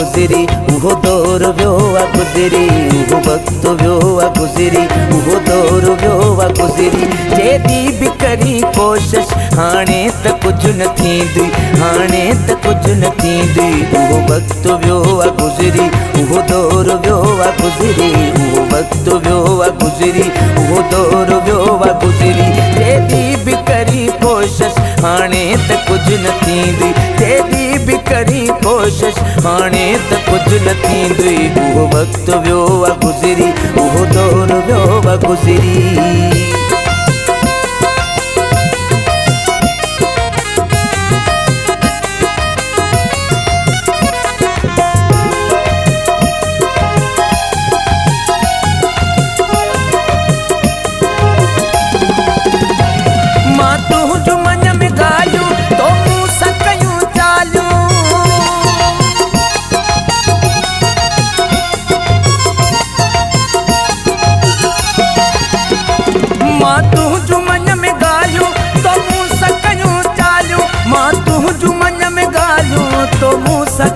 गुज़री उहो दौर वियो आहे गुज़री, उहो वक़्त वियो आहे गुज़री, उहो दौर वियो आहे गुज़री। जेॾी बि करी कोशिश हाणे त कुझु न थींदी, हाणे त कुझु न थींदी। उहो वक़्त वियो आहे गुज़री, उहो दौर वियो आहे गुज़री, उहो वक़्त वियो आहे गुज़री, उहो दौर वियो आहे गुज़री। जेॾी बि करी कोशिश हाणे त कुझु न थींदी, जेॾी बि करी कोशिश हाणे त कुझु न थींदी। उहो वक़्त वियो आहे गुज़री, उहो दौर वियो आहे गुज़री।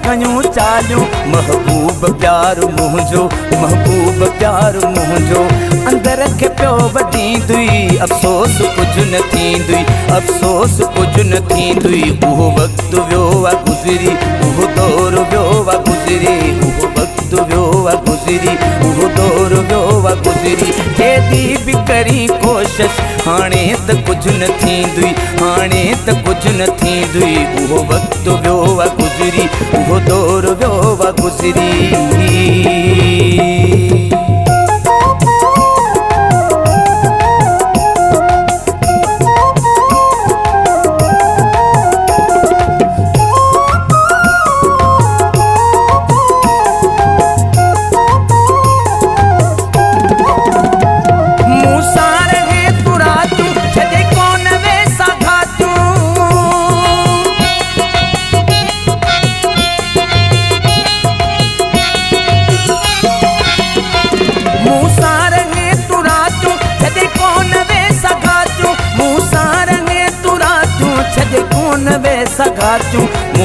कयूं चालियूं महबूब प्यार मुंहिंजो, महबूब प्यार मुंहिंजो। अंदर खे पियो वधींदुई अफ़सोस कुझु न थींदुई, अफ़सोस कुझु न थींदुई। उहो वक़्त वियो आहे गुज़री, उहो दौर वियो आहे गुज़री, उहो वक़्त वियो आहे गुज़री, उहो दौर वियो आहे गुज़री। जेॾी बि करी कोशिश हाणे त कुझु न थींदुई, हाणे त कुझु न थींदुई। उहो वक़्त वियो आहे गुज़री, उहो दौर वियो आहे गुज़री।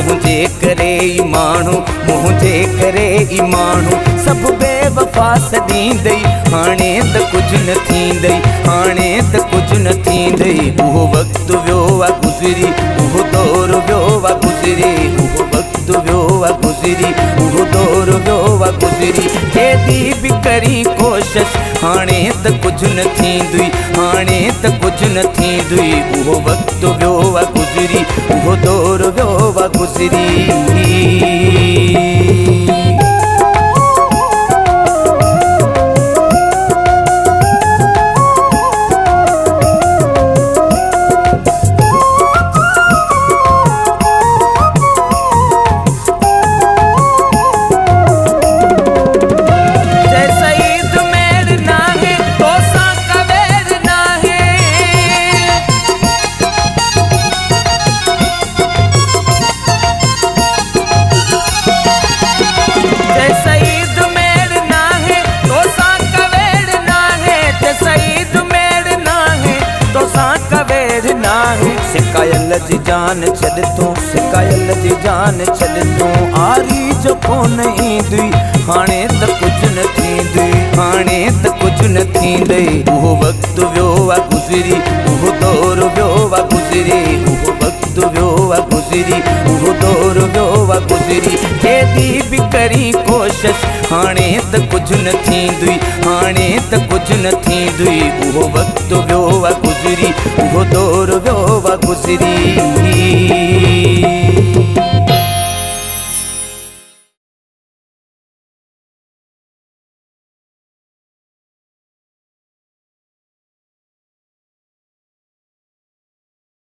मुझे करे ई माण्हू, मुझे करे ई माण्हू सभु बेवफा सॾींदई। हाणे त कुझु न थींदई, हाणे त कुझु न थींदई। उहो वक़्त वियो आहे गुज़री, उहो दौर वियो आहे गुज़री, उहो वक़्त वियो आहे गुज़री, उहो दौर वियो आहे गुज़री। जेॾी बि करी कोशिश हाणे त कुझु न थींदुई, हाणे त कुझु न थींदुई। उहो वक़्त वियो आहे गुज़री, उहो दौर वियो आहे गुज़री। सिकायल जी जान छॾ तूं, सिकायल जी जान छॾ तूं। आरी जो कोन ईंदुई, हाणे त कुझु न थींदुई, हाणे त कुझु न थींदई। उहो वक़्त वियो आहे गुज़री, उहो दौर वियो आहे गुज़री, उहो वक़्त वियो आहे गुज़री, उहो दौर वियो आहे गुज़री। जेॾी बि करी कोशिश हाणे त कुझु न थींदुई, हाणे त कुझु न थींदुई। उहो वक़्त वियो आहे गुज़री, उहो दौर वियो आहे गुज़री।